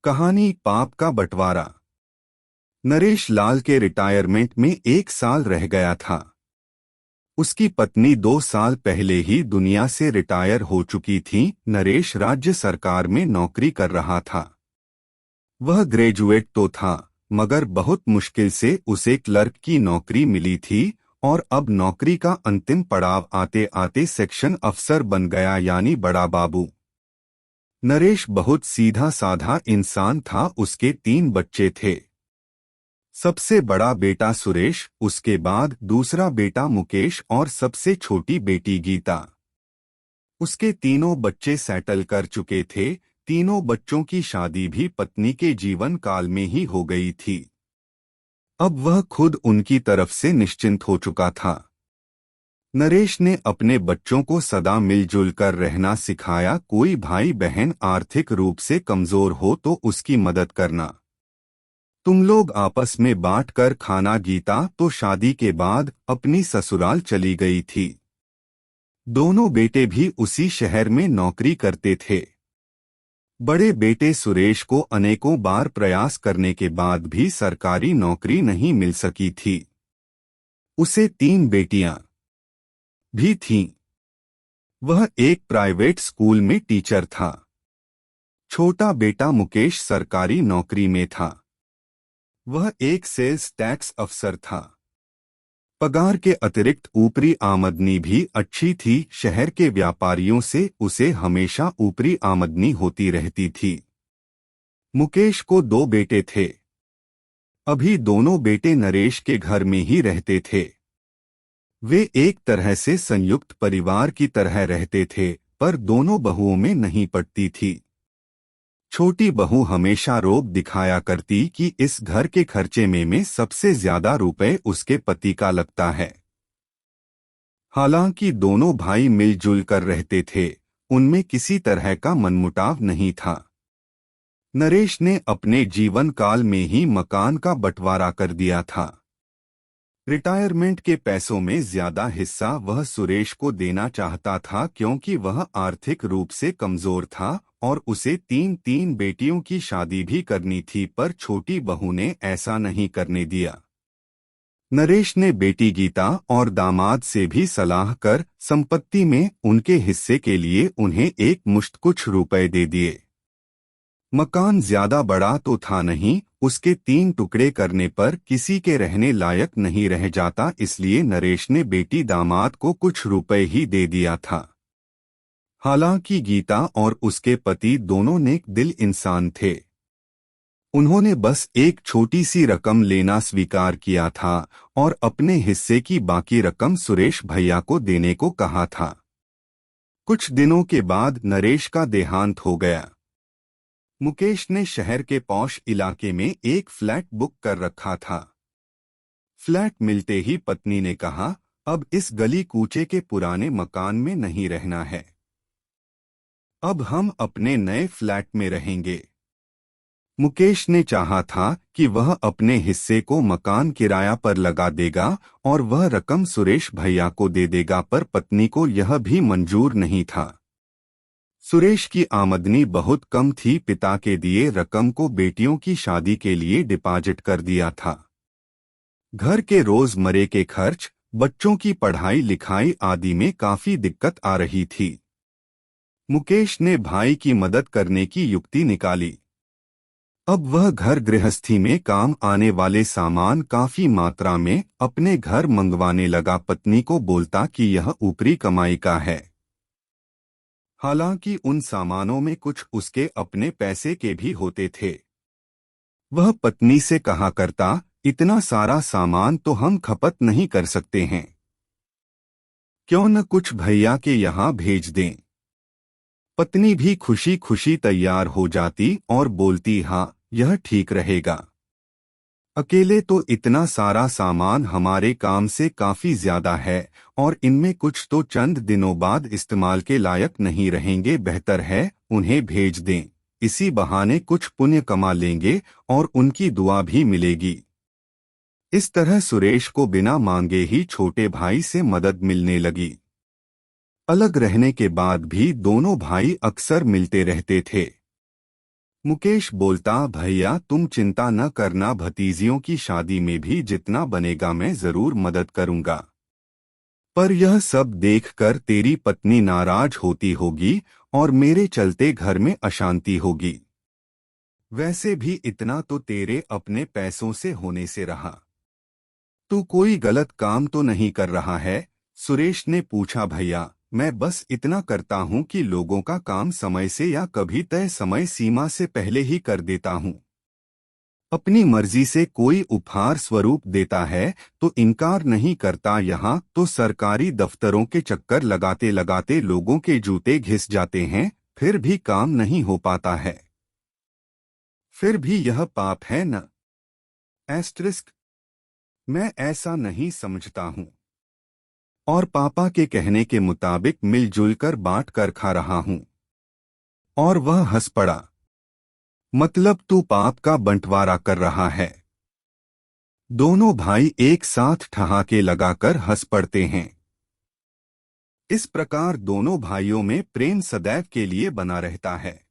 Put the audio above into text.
कहानी पाप का बंटवारा। नरेश लाल के रिटायरमेंट में 1 साल रह गया था। उसकी पत्नी 2 साल पहले ही दुनिया से रिटायर हो चुकी थी। नरेश राज्य सरकार में नौकरी कर रहा था। वह ग्रेजुएट तो था, मगर बहुत मुश्किल से उसे क्लर्क की नौकरी मिली थी और अब नौकरी का अंतिम पड़ाव आते आते सेक्शन अफसर बन गया, यानी बड़ा बाबू। नरेश बहुत सीधा साधा इंसान था। उसके 3 बच्चे थे। सबसे बड़ा बेटा सुरेश, उसके बाद दूसरा बेटा मुकेश और सबसे छोटी बेटी गीता। उसके तीनों बच्चे सेटल कर चुके थे। तीनों बच्चों की शादी भी पत्नी के जीवन काल में ही हो गई थी। अब वह खुद उनकी तरफ से निश्चिंत हो चुका था। नरेश ने अपने बच्चों को सदा मिलजुल कर रहना सिखाया। कोई भाई बहन आर्थिक रूप से कमजोर हो तो उसकी मदद करना। तुम लोग आपस में बांट कर खाना। गीता तो शादी के बाद अपनी ससुराल चली गई थी। दोनों बेटे भी उसी शहर में नौकरी करते थे। बड़े बेटे सुरेश को अनेकों बार प्रयास करने के बाद भी सरकारी नौकरी नहीं मिल सकी थी। उसे 3 बेटियां भी थीं। वह एक प्राइवेट स्कूल में टीचर था। छोटा बेटा मुकेश सरकारी नौकरी में था। वह एक सेल्स टैक्स अफसर था। पगार के अतिरिक्त ऊपरी आमदनी भी अच्छी थी। शहर के व्यापारियों से उसे हमेशा ऊपरी आमदनी होती रहती थी। मुकेश को 2 बेटे थे। अभी दोनों बेटे नरेश के घर में ही रहते थे। वे एक तरह से संयुक्त परिवार की तरह रहते थे, पर दोनों बहुओं में नहीं पटती थी। छोटी बहू हमेशा रोब दिखाया करती कि इस घर के खर्चे में सबसे ज्यादा रुपए उसके पति का लगता है। हालांकि दोनों भाई मिलजुल कर रहते थे, उनमें किसी तरह का मनमुटाव नहीं था। नरेश ने अपने जीवन काल में ही मकान का बंटवारा कर दिया था। रिटायरमेंट के पैसों में ज्यादा हिस्सा वह सुरेश को देना चाहता था, क्योंकि वह आर्थिक रूप से कमजोर था और उसे 3 बेटियों की शादी भी करनी थी, पर छोटी बहू ने ऐसा नहीं करने दिया। नरेश ने बेटी गीता और दामाद से भी सलाह कर संपत्ति में उनके हिस्से के लिए उन्हें एक मुश्त कुछ रुपए दे दिए। मकान ज्यादा बड़ा तो था नहीं, उसके 3 टुकड़े करने पर किसी के रहने लायक नहीं रह जाता, इसलिए नरेश ने बेटी दामाद को कुछ रुपए ही दे दिया था। हालांकि गीता और उसके पति दोनों नेक दिल इंसान थे। उन्होंने बस एक छोटी सी रकम लेना स्वीकार किया था और अपने हिस्से की बाकी रकम सुरेश भैया को देने को कहा था। कुछ दिनों के बाद नरेश का देहांत हो गया। मुकेश ने शहर के पॉश इलाके में एक फ्लैट बुक कर रखा था। फ्लैट मिलते ही पत्नी ने कहा, अब इस गली कूचे के पुराने मकान में नहीं रहना है। अब हम अपने नए फ्लैट में रहेंगे। मुकेश ने चाहा था कि वह अपने हिस्से को मकान किराया पर लगा देगा और वह रकम सुरेश भैया को दे देगा, पर पत्नी को यह भी मंजूर नहीं था। सुरेश की आमदनी बहुत कम थी। पिता के दिए रकम को बेटियों की शादी के लिए डिपॉजिट कर दिया था। घर के रोजमर्रे के खर्च, बच्चों की पढ़ाई लिखाई आदि में काफी दिक्कत आ रही थी। मुकेश ने भाई की मदद करने की युक्ति निकाली। अब वह घर गृहस्थी में काम आने वाले सामान काफी मात्रा में अपने घर मंगवाने लगा। पत्नी को बोलता कि यह ऊपरी कमाई का है। हालांकि उन सामानों में कुछ उसके अपने पैसे के भी होते थे। वह पत्नी से कहा करता, इतना सारा सामान तो हम खपत नहीं कर सकते हैं, क्यों न कुछ भैया के यहाँ भेज दें। पत्नी भी खुशी खुशी तैयार हो जाती और बोलती, हाँ यह ठीक रहेगा। अकेले तो इतना सारा सामान हमारे काम से काफी ज्यादा है और इनमें कुछ तो चंद दिनों बाद इस्तेमाल के लायक नहीं रहेंगे, बेहतर है उन्हें भेज दें। इसी बहाने कुछ पुण्य कमा लेंगे और उनकी दुआ भी मिलेगी। इस तरह सुरेश को बिना मांगे ही छोटे भाई से मदद मिलने लगी। अलग रहने के बाद भी दोनों भाई अक्सर मिलते रहते थे। मुकेश बोलता, भैया तुम चिंता न करना, भतीजियों की शादी में भी जितना बनेगा मैं जरूर मदद करूंगा। पर यह सब देखकर तेरी पत्नी नाराज होती होगी और मेरे चलते घर में अशांति होगी। वैसे भी इतना तो तेरे अपने पैसों से होने से रहा। तू कोई गलत काम तो नहीं कर रहा है? सुरेश ने पूछा। भैया मैं बस इतना करता हूँ कि लोगों का काम समय से या कभी तय समय सीमा से पहले ही कर देता हूँ। अपनी मर्जी से कोई उपहार स्वरूप देता है तो इनकार नहीं करता। यहाँ तो सरकारी दफ्तरों के चक्कर लगाते लगाते लोगों के जूते घिस जाते हैं, फिर भी काम नहीं हो पाता है। फिर भी यह पाप है न? एस्ट्रिस्क। मैं ऐसा नहीं समझता हूँ और पापा के कहने के मुताबिक मिलजुल कर बांट कर खा रहा हूँ। और वह हंस पड़ा। मतलब तू पाप का बंटवारा कर रहा है? दोनों भाई एक साथ ठहाके लगाकर हंस पड़ते हैं। इस प्रकार दोनों भाइयों में प्रेम सदैव के लिए बना रहता है।